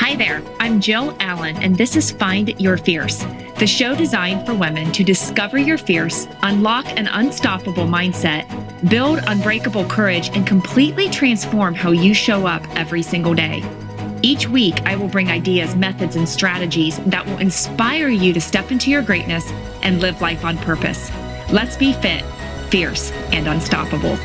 Hi there, I'm Jill Allen, and this is Find Your Fierce, the show designed for women to discover your fierce, unlock an unstoppable mindset, build unbreakable courage, and completely transform how you show up every single day. Each week, I will bring ideas, methods, and strategies that will inspire you to step into your greatness and live life on purpose. Let's be fit, fierce, and unstoppable.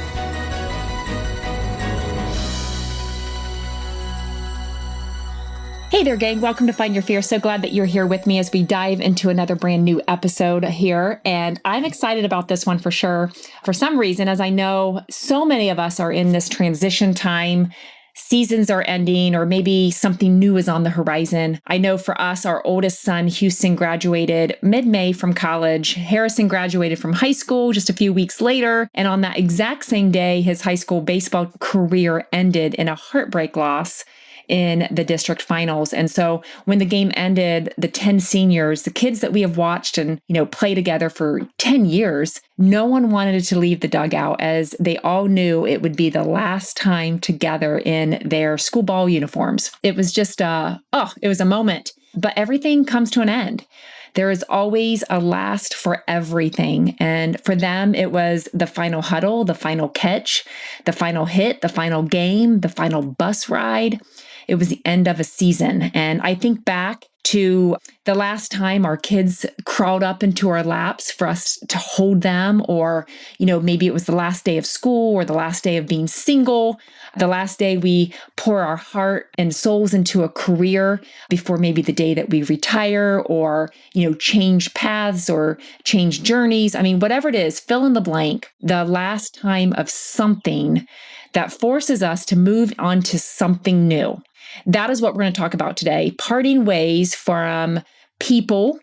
Hey there, gang. Welcome to Find Your Fierce. So glad that you're here with me as we dive into another brand new episode here. And I'm excited about this one for sure. For some reason, as I know, so many of us are in this transition time. Seasons are ending, or maybe something new is on the horizon. I know for us, our oldest son, Houston, graduated mid-May from college. Harrison graduated from high school just a few weeks later. And on that exact same day, his high school baseball career ended in a heartbreak loss in the district finals. And so when the game ended, the 10 seniors, the kids that we have watched and, play together for 10 years, no one wanted to leave the dugout as they all knew it would be the last time together in their school ball uniforms. It was just, it was a moment, but everything comes to an end. There is always a last for everything. And for them, it was the final huddle, the final catch, the final hit, the final game, the final bus ride. It was the end of a season. And I think back to the last time our kids crawled up into our laps for us to hold them, or, maybe it was the last day of school or the last day of being single, the last day we pour our heart and souls into a career before maybe the day that we retire or, change paths or change journeys. I mean, whatever it is, fill in the blank, the last time of something that forces us to move on to something new. That is what we're going to talk about today. Parting ways from people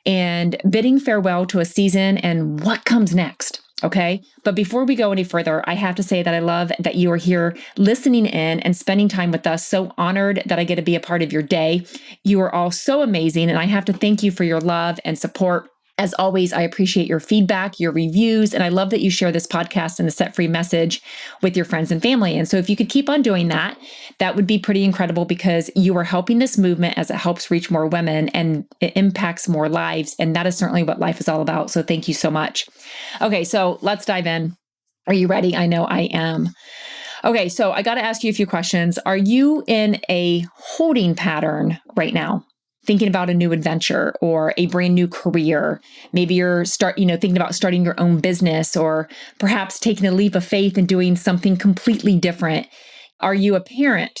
and bidding farewell to a season and what comes next. Okay. But before we go any further, I have to say that I love that you are here listening in and spending time with us. So honored that I get to be a part of your day. You are all so amazing. And I have to thank you for your love and support. As always, I appreciate your feedback, your reviews, and I love that you share this podcast and the Set Free message with your friends and family. And so if you could keep on doing that, that would be pretty incredible because you are helping this movement as it helps reach more women and it impacts more lives. And that is certainly what life is all about. So thank you so much. Okay, so let's dive in. Are you ready? I know I am. Okay, so I got to ask you a few questions. Are you in a holding pattern right now? Thinking about a new adventure or a brand new career. Maybe you're thinking about starting your own business or perhaps taking a leap of faith and doing something completely different. Are you a parent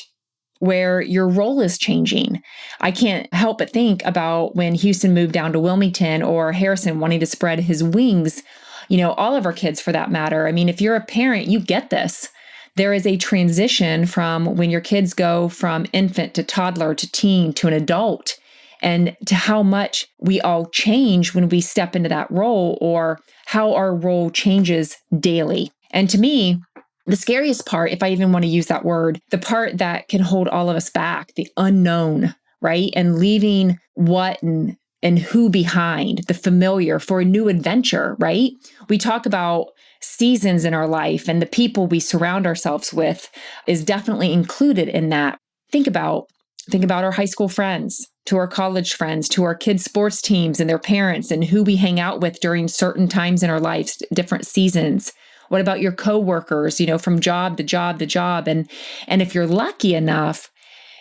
where your role is changing? I can't help but think about when Houston moved down to Wilmington or Harrison wanting to spread his wings, all of our kids for that matter. I mean, if you're a parent, you get this. There is a transition from when your kids go from infant to toddler to teen to an adult, and to how much we all change when we step into that role or how our role changes daily. And to me, the scariest part, if I even want to use that word, the part that can hold all of us back, the unknown, right? And leaving what and who behind, the familiar for a new adventure, right? We talk about seasons in our life and the people we surround ourselves with is definitely included in that. Think about our high school friends, to our college friends, to our kids' sports teams and their parents and who we hang out with during certain times in our lives, different seasons. What about your coworkers, from job to job to job? And if you're lucky enough,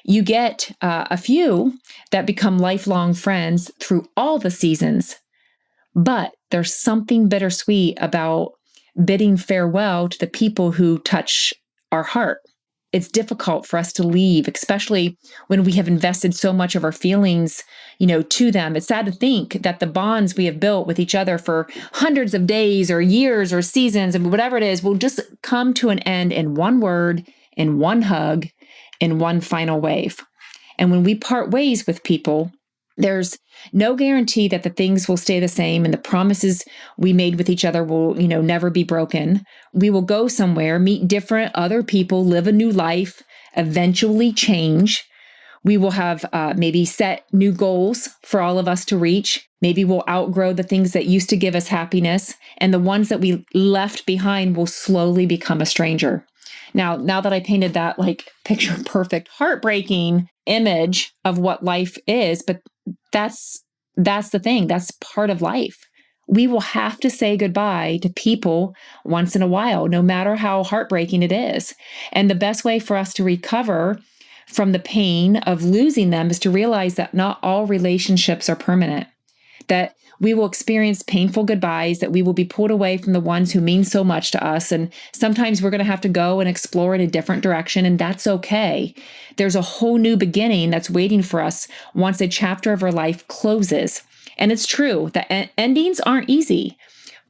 you get a few that become lifelong friends through all the seasons. But there's something bittersweet about bidding farewell to the people who touch our heart. It's difficult for us to leave, especially when we have invested so much of our feelings, to them. It's sad to think that the bonds we have built with each other for hundreds of days or years or seasons and whatever it is will just come to an end in one word, in one hug, in one final wave. And when we part ways with people, there's no guarantee that the things will stay the same and the promises we made with each other will, never be broken. We will go somewhere, meet different other people, live a new life, eventually change. We will have maybe set new goals for all of us to reach. Maybe we'll outgrow the things that used to give us happiness, and the ones that we left behind will slowly become a stranger. Now that I painted that picture perfect, heartbreaking image of what life is, but that's the thing. That's part of life. We will have to say goodbye to people once in a while, no matter how heartbreaking it is. And the best way for us to recover from the pain of losing them is to realize that not all relationships are permanent, that we will experience painful goodbyes, that we will be pulled away from the ones who mean so much to us. And sometimes we're going to have to go and explore in a different direction, and that's okay. There's a whole new beginning that's waiting for us once a chapter of our life closes. And it's true that endings aren't easy,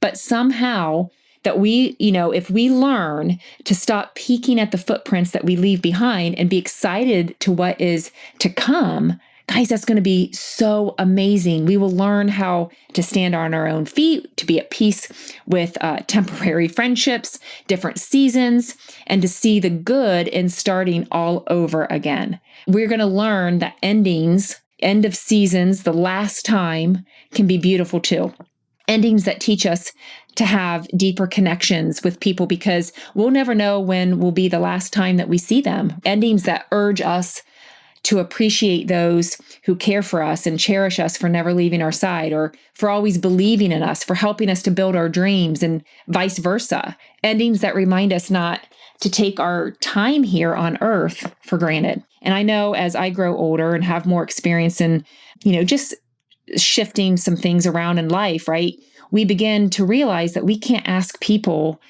but somehow that if we learn to stop peeking at the footprints that we leave behind and be excited to what is to come, guys, that's going to be so amazing. We will learn how to stand on our own feet, to be at peace with temporary friendships, different seasons, and to see the good in starting all over again. We're going to learn that endings, end of seasons, the last time can be beautiful too. Endings that teach us to have deeper connections with people because we'll never know when will be the last time that we see them. Endings that urge us to appreciate those who care for us and cherish us for never leaving our side, or for always believing in us, for helping us to build our dreams, and vice versa. Endings that remind us not to take our time here on earth for granted. And I know as I grow older and have more experience in, just shifting some things around in life, right? We begin to realize that we can't ask people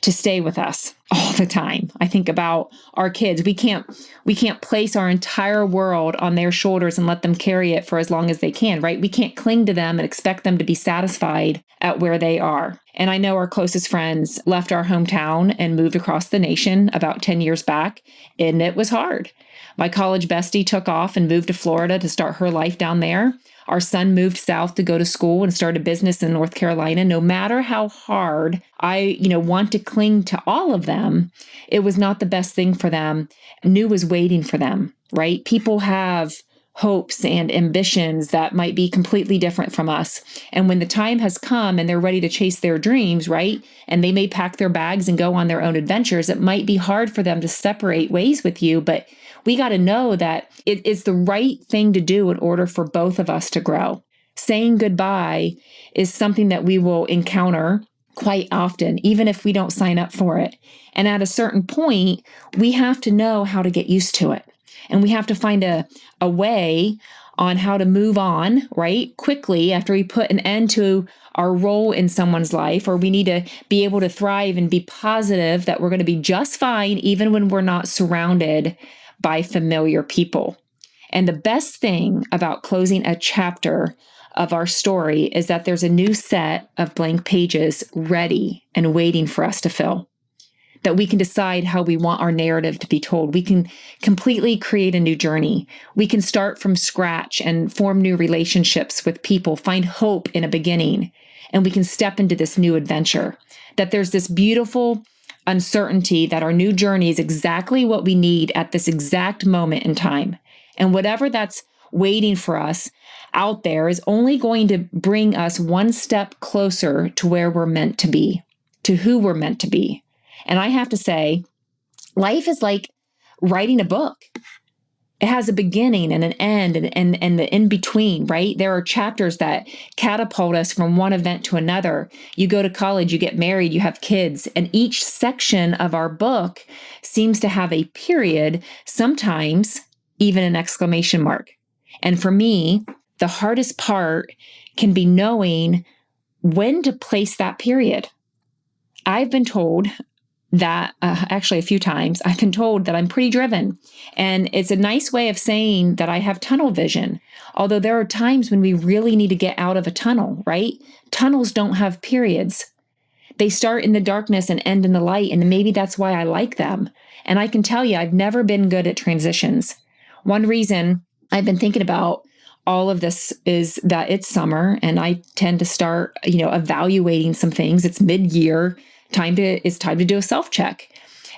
to stay with us all the time. I think about our kids. We can't place our entire world on their shoulders and let them carry it for as long as they can, right? We can't cling to them and expect them to be satisfied at where they are. And I know our closest friends left our hometown and moved across the nation about 10 years back, and it was hard. My college bestie took off and moved to Florida to start her life down there. Our son moved south to go to school and start a business in North Carolina. No matter how hard I, want to cling to all of them, it was not the best thing for them. New was waiting for them, right? People have hopes and ambitions that might be completely different from us. And when the time has come and they're ready to chase their dreams, right? And they may pack their bags and go on their own adventures, it might be hard for them to separate ways with you, but we got to know that it is the right thing to do in order for both of us to grow. Saying goodbye is something that we will encounter quite often, even if we don't sign up for it. And at a certain point, we have to know how to get used to it. And we have to find a way on how to move on, right? Quickly after we put an end to our role in someone's life, or we need to be able to thrive and be positive that we're going to be just fine, even when we're not surrounded by familiar people. And the best thing about closing a chapter of our story is that there's a new set of blank pages ready and waiting for us to fill. That we can decide how we want our narrative to be told. We can completely create a new journey. We can start from scratch and form new relationships with people, find hope in a beginning, and we can step into this new adventure. That there's this beautiful uncertainty that our new journey is exactly what we need at this exact moment in time. And whatever that's waiting for us out there is only going to bring us one step closer to where we're meant to be, to who we're meant to be. And I have to say, life is like writing a book. It has a beginning and an end and the in-between, right? There are chapters that catapult us from one event to another. You go to college, you get married, you have kids, and each section of our book seems to have a period, sometimes even an exclamation mark. And for me, the hardest part can be knowing when to place that period. I've been told that actually a few times I've been told that I'm pretty driven, and it's a nice way of saying that I have tunnel vision. Although there are times when we really need to get out of a tunnel, right? Tunnels don't have periods. They start in the darkness and end in the light, and maybe that's why I like them. And I can tell you, I've never been good at transitions. One reason I've been thinking about all of this is that it's summer, and I tend to start, evaluating some things. It's mid-year. It's time to do a self-check,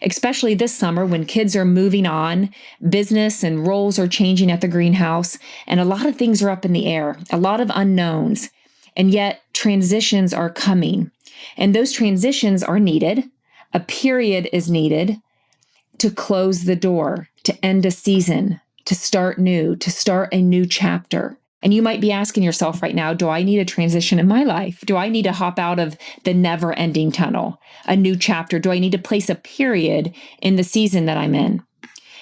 especially this summer when kids are moving on, business and roles are changing at the greenhouse, and a lot of things are up in the air, a lot of unknowns, and yet transitions are coming. And those transitions are needed. A period is needed to close the door, to end a season, to start new, to start a new chapter. And you might be asking yourself right now, do I need a transition in my life? Do I need to hop out of the never-ending tunnel, a new chapter? Do I need to place a period in the season that I'm in?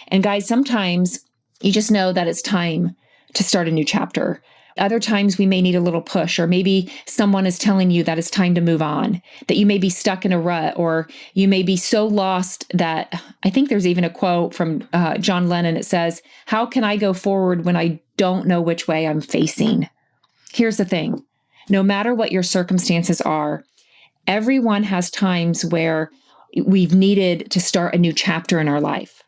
And guys, sometimes you just know that it's time to start a new chapter. Other times we may need a little push, or maybe someone is telling you that it's time to move on, that you may be stuck in a rut, or you may be so lost that I think there's even a quote from John Lennon. It says, "How can I go forward when I don't know which way I'm facing?" Here's the thing. No matter what your circumstances are, everyone has times where we've needed to start a new chapter in our life.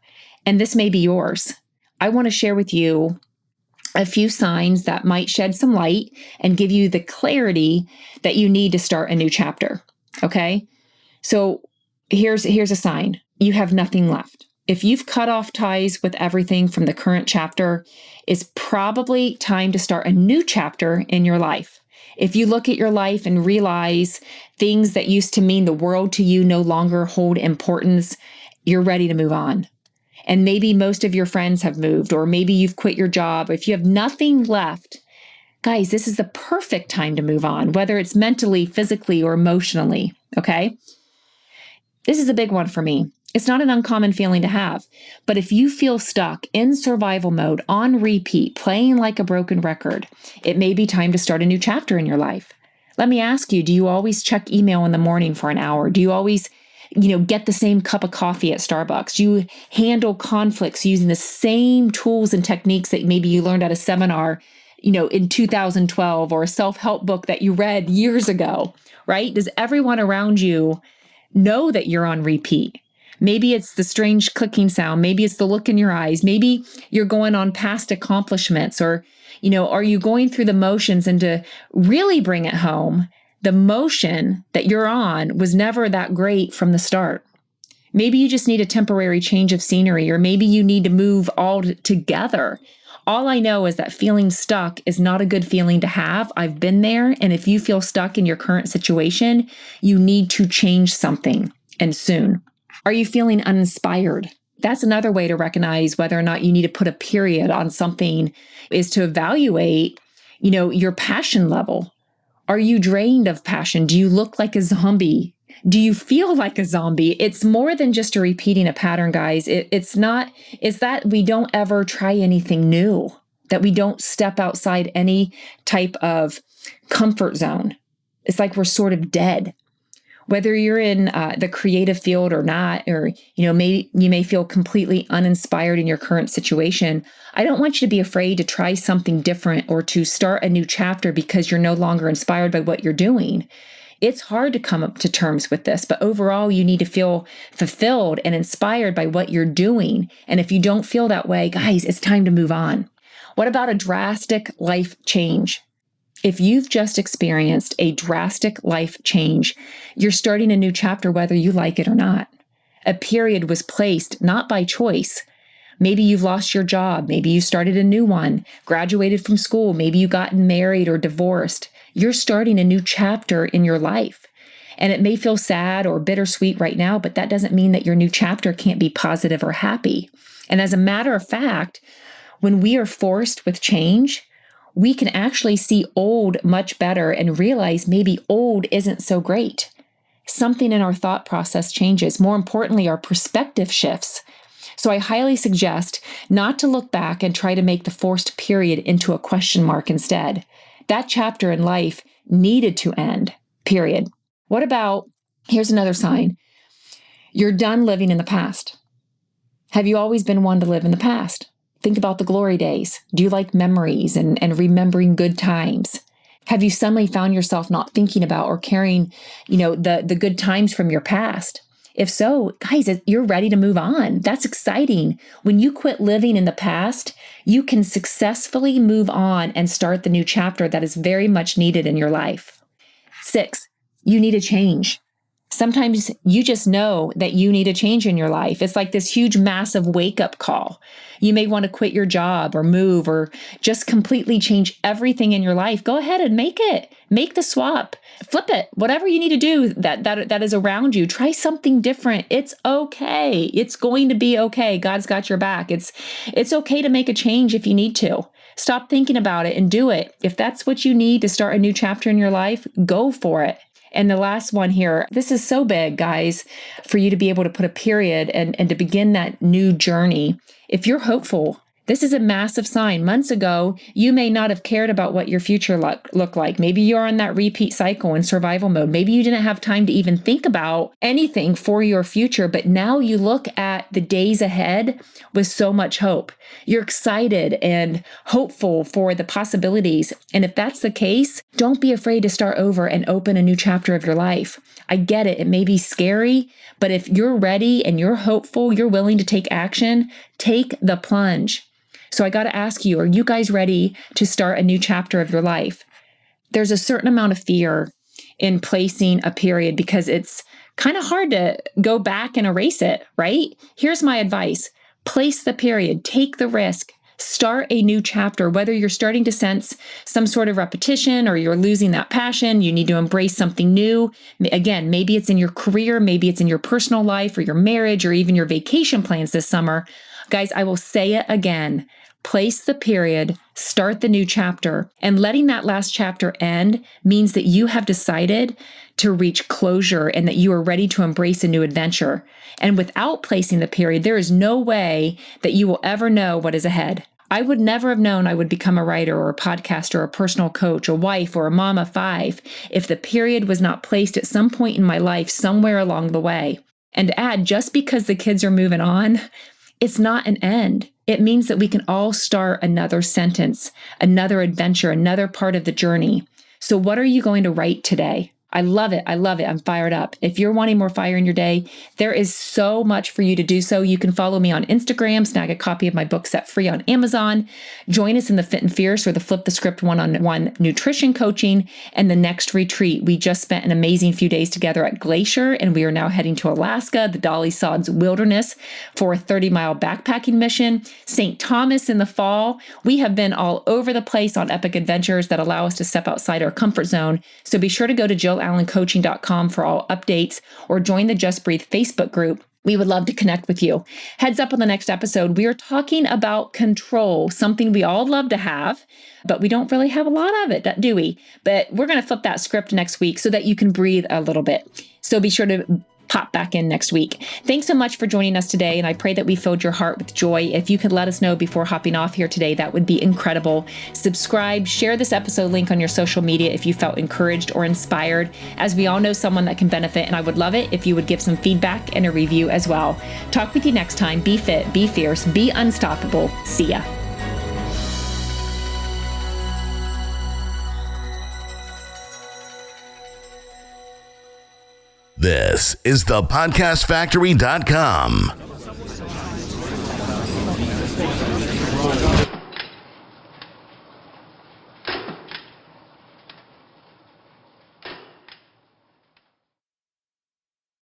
And this may be yours. I want to share with you a few signs that might shed some light and give you the clarity that you need to start a new chapter. Okay? So here's a sign. You have nothing left. If you've cut off ties with everything from the current chapter, it's probably time to start a new chapter in your life. If you look at your life and realize things that used to mean the world to you no longer hold importance, you're ready to move on. And maybe most of your friends have moved, or maybe you've quit your job. If you have nothing left, guys, this is the perfect time to move on, whether it's mentally, physically, or emotionally, okay? This is a big one for me. It's not an uncommon feeling to have, but if you feel stuck in survival mode, on repeat, playing like a broken record, it may be time to start a new chapter in your life. Let me ask you, do you always check email in the morning for an hour? Do you always get the same cup of coffee at Starbucks? Do you handle conflicts using the same tools and techniques that maybe you learned at a seminar, in 2012, or a self-help book that you read years ago, right? Does everyone around you know that you're on repeat? Maybe it's the strange clicking sound. Maybe it's the look in your eyes. Maybe you're going on past accomplishments, or, are you going through the motions? And to really bring it home, the motion that you're on was never that great from the start. Maybe you just need a temporary change of scenery, or maybe you need to move all together. All I know is that feeling stuck is not a good feeling to have. I've been there. And if you feel stuck in your current situation, you need to change something, and soon. Are you feeling uninspired? That's another way to recognize whether or not you need to put a period on something, is to evaluate, your passion level. Are you drained of passion? Do you look like a zombie? Do you feel like a zombie? It's more than just a repeating a pattern, guys. It's that we don't ever try anything new, that we don't step outside any type of comfort zone. It's like we're sort of dead. Whether you're in the creative field or not, or, you may feel completely uninspired in your current situation. I don't want you to be afraid to try something different or to start a new chapter because you're no longer inspired by what you're doing. It's hard to come up to terms with this, but overall, you need to feel fulfilled and inspired by what you're doing. And if you don't feel that way, guys, it's time to move on. What about a drastic life change? If you've just experienced a drastic life change, you're starting a new chapter whether you like it or not. A period was placed not by choice. Maybe you've lost your job. Maybe you started a new one, graduated from school. Maybe you gotten married or divorced. You're starting a new chapter in your life. And it may feel sad or bittersweet right now, but that doesn't mean that your new chapter can't be positive or happy. And as a matter of fact, when we are forced with change, we can actually see old much better and realize maybe old isn't so great. Something in our thought process changes. More importantly, our perspective shifts. So I highly suggest not to look back and try to make the forced period into a question mark instead. That chapter in life needed to end, period. What about, here's another sign. You're done living in the past. Have you always been one to live in the past? Think about the glory days. Do you like memories and remembering good times? Have you suddenly found yourself not thinking about or carrying, the good times from your past? If so, guys, you're ready to move on. That's exciting. When you quit living in the past, you can successfully move on and start the new chapter that is very much needed in your life. 6, you need a change. Sometimes you just know that you need a change in your life. It's like this huge, massive wake-up call. You may want to quit your job or move or just completely change everything in your life. Go ahead and make it. Make the swap. Flip it. Whatever you need to do that is around you. Try something different. It's okay. It's going to be okay. God's got your back. It's okay to make a change if you need to. Stop thinking about it and do it. If that's what you need to start a new chapter in your life, go for it. And the last one here, this is so big, guys, for you to be able to put a period and to begin that new journey. If you're hopeful, this is a massive sign. Months ago, you may not have cared about what your future looked like. Maybe you're in that repeat cycle in survival mode. Maybe you didn't have time to even think about anything for your future, but now you look at the days ahead with so much hope. You're excited and hopeful for the possibilities. And if that's the case, don't be afraid to start over and open a new chapter of your life. I get it. It may be scary, but if you're ready and you're hopeful, you're willing to take action, take the plunge. So I got to ask you, are you guys ready to start a new chapter of your life? There's a certain amount of fear in placing a period because it's kind of hard to go back and erase it, right? Here's my advice. Place the period, take the risk, start a new chapter. Whether you're starting to sense some sort of repetition or you're losing that passion, you need to embrace something new. Again, maybe it's in your career, maybe it's in your personal life or your marriage or even your vacation plans this summer. Guys, I will say it again. Place the period, start the new chapter, and letting that last chapter end means that you have decided to reach closure and that you are ready to embrace a new adventure. And without placing the period, there is no way that you will ever know what is ahead. I would never have known I would become a writer or a podcaster or a personal coach, a wife or a mom of 5 if the period was not placed at some point in my life somewhere along the way. And to add, just because the kids are moving on, it's not an end. It means that we can all start another sentence, another adventure, another part of the journey. So what are you going to write today? I love it. I love it. I'm fired up. If you're wanting more fire in your day, there is so much for you to do so. You can follow me on Instagram, snag a copy of my book set free on Amazon. Join us in the Fit and Fierce or the Flip the Script one-on-one nutrition coaching and the next retreat. We just spent an amazing few days together at Glacier, and we are now heading to Alaska, the Dolly Sods Wilderness for a 30-mile backpacking mission. St. Thomas in the fall. We have been all over the place on epic adventures that allow us to step outside our comfort zone. So be sure to go to JillAllenCoaching.com for all updates or join the Just Breathe Facebook group. We would love to connect with you. Heads up on the next episode, we are talking about control, something we all love to have, but we don't really have a lot of it, do we? But we're going to flip that script next week so that you can breathe a little bit. So be sure to pop back in next week. Thanks so much for joining us today, and I pray that we filled your heart with joy. If you could let us know before hopping off here today, that would be incredible. Subscribe, share this episode link on your social media if you felt encouraged or inspired, as we all know someone that can benefit, and I would love it if you would give some feedback and a review as well. Talk with you next time. Be fit, be fierce, be unstoppable. See ya. This is thepodcastfactory.com.